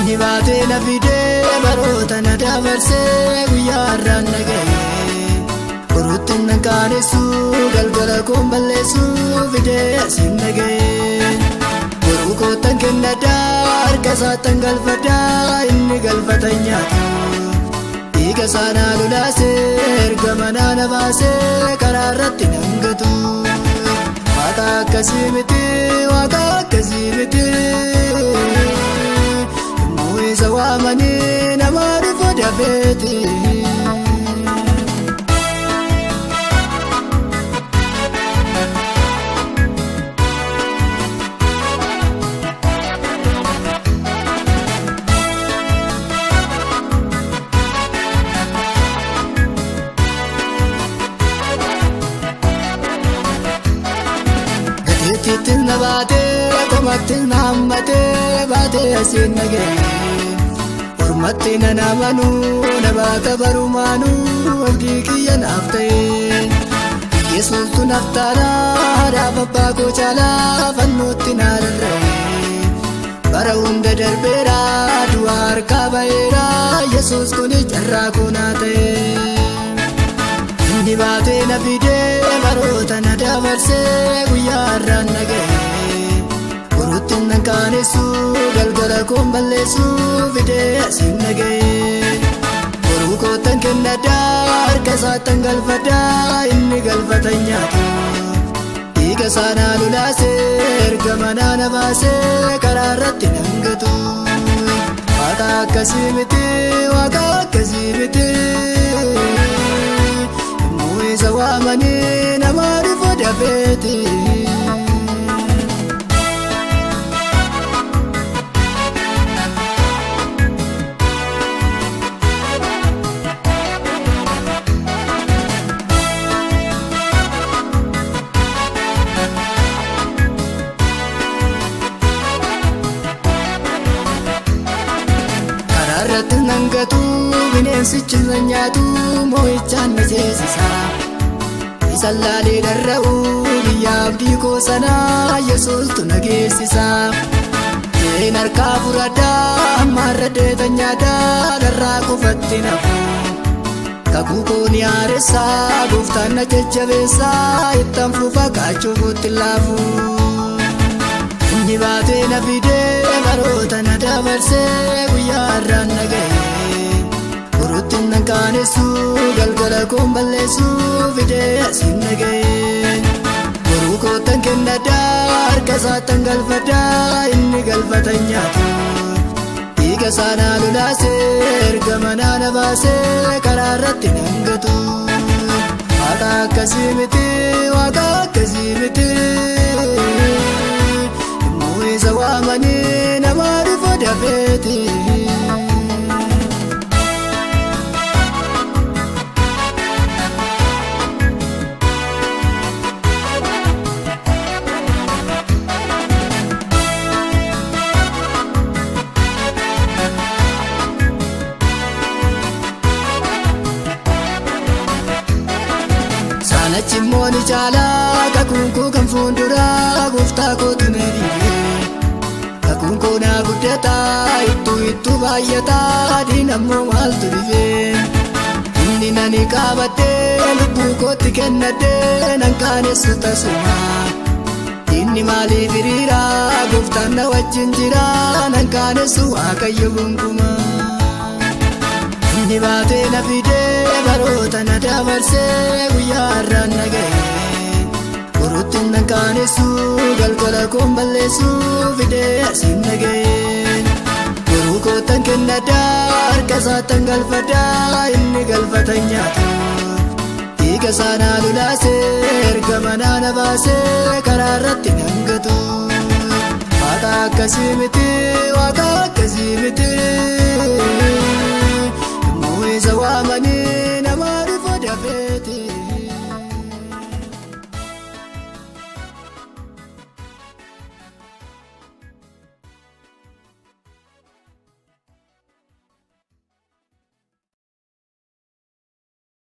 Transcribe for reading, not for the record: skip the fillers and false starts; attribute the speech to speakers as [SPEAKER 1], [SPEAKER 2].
[SPEAKER 1] Inni baatee na fidee baroota na dabarsee guyyaa har'aan na ga'e. Boruutti nan qaanessu galgala koon balleessu fidee asiin na ga'e. Boruu kootan kennadhaa harka isaattan galfadhaa inni galfatan nyaatu. Dhiiga saanaa lolaasee erga manaa na baasee karaa irratti nan gatu. Waaqa akkasii miti waaqa akkasii miti. Isa waamanii nama dhufu dafeeti. Gateettiitti na baatee komatti na hammatee baatee asiin na ga'e. Ormatti nan amanu na baata barumaanuu abdii kiyya naaf ta'e. Yesuustu naaf taala haadhaaf abbaa koo caalaa fannootti na rarra'e. Bara hunda darbeera du'a harkaa ba'eera Yesuus kuni carraa koo naa ta'e. Inni baatee na fidee baroota na dabarsee guyyaa har'aan na ga'e. Boruutti nan qaanessu galgala koon balleessu fidee asiin na ga'e. Boruu kootan kennadhaa harka isaattan galfadhaa inni galfatan nyaatu. Dhiiga saanaa lolaasee erga manaa na baasee karaa irratti nan gatu. Waaqa akkasii miti waaqa akkasii miti. Yommuu isa waamanii nama dhufu dafeeti. Irratti nan gatu bineensichi na nyaatu moo'ichaan na ceesisa. Isa laalee dharra'u biyya abdii koo sanaa Yesuustu na geessisa. Jeen harkaa fudhadhaa ammaarra deetan nyaataa dharraa qofatti nafu. Kakuu koo ni haaressaa gooftaan na jajjabeessaa ittan fufa kaachoo kootti laafu. Inni baatee na fidee baroota na dabarsee guyyaa har'aan na ga'e. Boruutti nan qaanessu galgala koon balleessu fidee asiin na ga'e. Boruu kootan kennadhaa harka isaattan galfadhaa inni galfatan nyaatu. Dhiiga saanaa lolaasee erga manaa na baasee karaa irratti nan gatu. Waaqa akkasii miti waaqa akkasii miti. Isa waamanii nama dhufu dafeeti. Saanachi immoo ni caalaa kakuun koo kan fuulduraa gooftaa kootu na dhiibee. Kakuun koo naa guddataa ittuu baay'ataa diinammoo maaltu dhibee. Inni nani qabattee lubbuu kootti kennadhee nan qaanessu tasuma. Inni maaliif hiriiraa gooftaan na wajjin jiraa nan qaanessu Waaqayyo gonkumaa. Inni baatee na fidee baroota na dabarsee guyyaa har'aan na ga'e. Boruutti nan qaanessu galgala koon balleessu fidee asiin na ga'e. Boruu kootan kennadhaa harka isaattan galfadhaa inni galfatan nyaatu. Dhiiga saanaa lolaasee erga manaa na baasee karaa irratti nan gatu. Waaqa akkasii miti waaqa akkasii miti. Yommuu isa waamanii nama dhufu dafeeti.